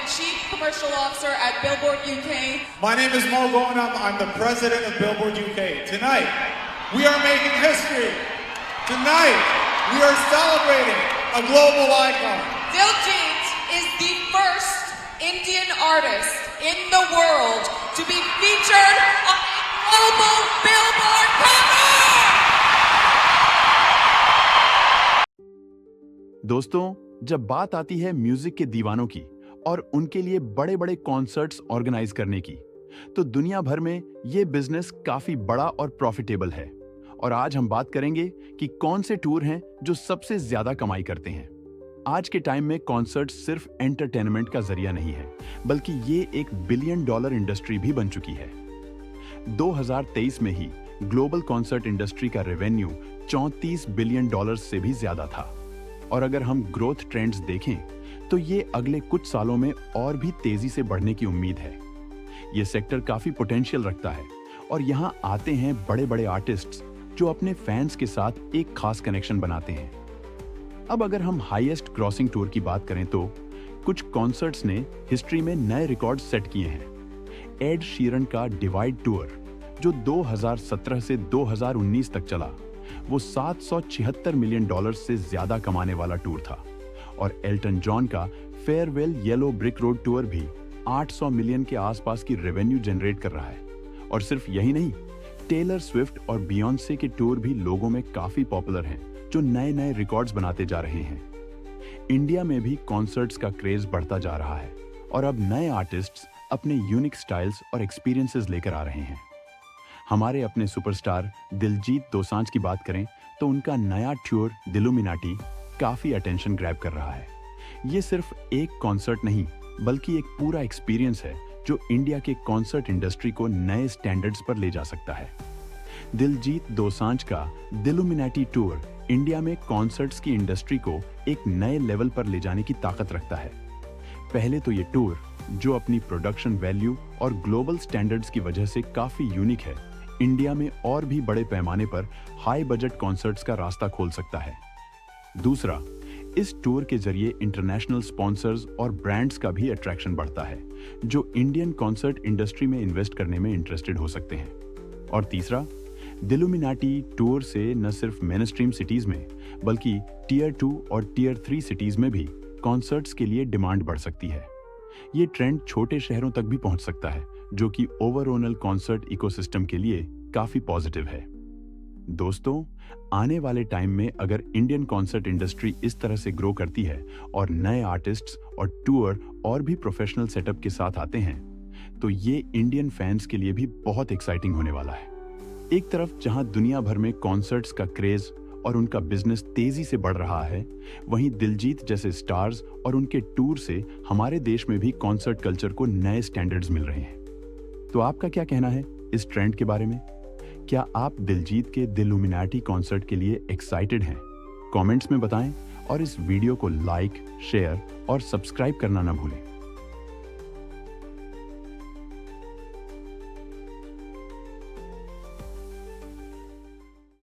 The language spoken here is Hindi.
the Chief Commercial Officer at Billboard UK. My name is Mo Ghulam. I'm the President of Billboard UK. Tonight, we are making history. Tonight, we are celebrating a global icon. Diljit is the first Indian artist in the world to be featured on a global Billboard cover! दोस्तों, जब बात आती है म्यूजिक के दीवानों की और उनके लिए बड़े बड़े कॉन्सर्ट्स ऑर्गेनाइज करने की, तो दुनिया भर में ये बिजनेस काफी बड़ा और प्रॉफिटेबल है। और आज हम बात करेंगे कि कौन से टूर हैं जो सबसे ज्यादा कमाई करते हैं। आज के टाइम में कॉन्सर्ट सिर्फ एंटरटेनमेंट का जरिया नहीं है, बल्कि ये एक $1 बिलियन इंडस्ट्री भी बन चुकी है। 2023 में ही ग्लोबल कॉन्सर्ट इंडस्ट्री का रेवेन्यू $34 बिलियन से भी ज्यादा था। और अगर हम ग्रोथ ट्रेंड्स देखें तो ये अगले कुछ सालों में और भी तेजी से बढ़ने की उम्मीद है। ये सेक्टर काफी पोटेंशियल रखता है और यहाँ आते हैं बड़े बड़े आर्टिस्ट्स जो अपने फैंस के साथ एक खास कनेक्शन बनाते हैं। अब अगर हम हाईएस्ट क्रॉसिंग टूर की बात करें तो कुछ कॉन्सर्ट्स ने हिस्ट्री में नए रिकॉर्ड सेट किए हैं। एड शीरन का डिवाइड टूर जो 2017 से 2019 तक चला, वो $776 मिलियन से ज्यादा कमाने वाला टूर था। और एल्टन जॉन का farewell yellow brick road tour भी 800 मिलियन के आसपास की रेवेन्यू जनरेट कर रहा है। और सिर्फ यही नहीं, टेलर स्विफ्ट और बियॉन्से के टूर भी लोगों में काफी पॉपुलर हैं, जो नए नए रिकॉर्ड्स बनाते जा रहे हैं। इंडिया में भी कॉन्सर्ट्स का क्रेज बढ़ता जा रहा है और अब नए आर्टिस्ट्स अपने यूनिक स्टाइल्स और एक्सपीरियंसेस लेकर आ रहे हैं। हमारे अपने सुपरस्टार दिलजीत दोसांझ की बात करें तो उनका नया टूर दिलुमिनाटी काफी अटेंशन ग्रैब कर रहा है। ये सिर्फ एक कॉन्सर्ट नहीं, बल्कि एक पूरा एक्सपीरियंस है जो इंडिया के कॉन्सर्ट इंडस्ट्री को नए स्टैंडर्ड्स पर ले जा सकता है। दिलजीत दोसांझ का दिलुमिनाटी टूर इंडिया में कॉन्सर्ट्स की इंडस्ट्री को एक नए लेवल पर ले जाने की ताकत रखता है। पहले तो ये टूर, जो अपनी प्रोडक्शन वैल्यू और ग्लोबल स्टैंडर्ड्स की वजह से काफी यूनिक है, इंडिया में और भी बड़े पैमाने पर हाई बजट कॉन्सर्ट्स का रास्ता खोल सकता है। दूसरा, इस टूर के जरिए इंटरनेशनल स्पॉन्सर्स और ब्रांड्स का भी अट्रैक्शन बढ़ता है, जो इंडियन कॉन्सर्ट इंडस्ट्री में इन्वेस्ट करने में इंटरेस्टेड हो सकते हैं। और तीसरा, दिलुमिनाटी टूर से न सिर्फ मेनस्ट्रीम सिटीज में, बल्कि टियर 2 और टियर 3 सिटीज में भी कॉन्सर्ट्स के लिए डिमांड बढ़ सकती है। ये ट्रेंड छोटे शहरों तक भी पहुंच सकता है, जो कि ओवरऑल कॉन्सर्ट इकोसिस्टम के लिए काफी पॉजिटिव है। दोस्तों, आने वाले टाइम में अगर इंडियन कॉन्सर्ट इंडस्ट्री इस तरह से ग्रो करती है और नए आर्टिस्ट्स और टूर और भी प्रोफेशनल सेटअप के साथ आते हैं, तो ये इंडियन फैंस के लिए भी बहुत एक्साइटिंग होने वाला है। एक तरफ जहां दुनिया भर में कॉन्सर्ट्स का क्रेज और उनका बिजनेस तेजी से बढ़ रहा है, वहीं दिलजीत जैसे स्टार्स और उनके टूर से हमारे देश में भी कॉन्सर्ट कल्चर को नए स्टैंडर्ड्स मिल रहे हैं। तो आपका क्या कहना है इस ट्रेंड के बारे में? क्या आप दिलजीत के दिलुमिनाटी कॉन्सर्ट के लिए एक्साइटेड हैं? कमेंट्स में बताएं और इस वीडियो को लाइक, शेयर और सब्सक्राइब करना ना भूलें।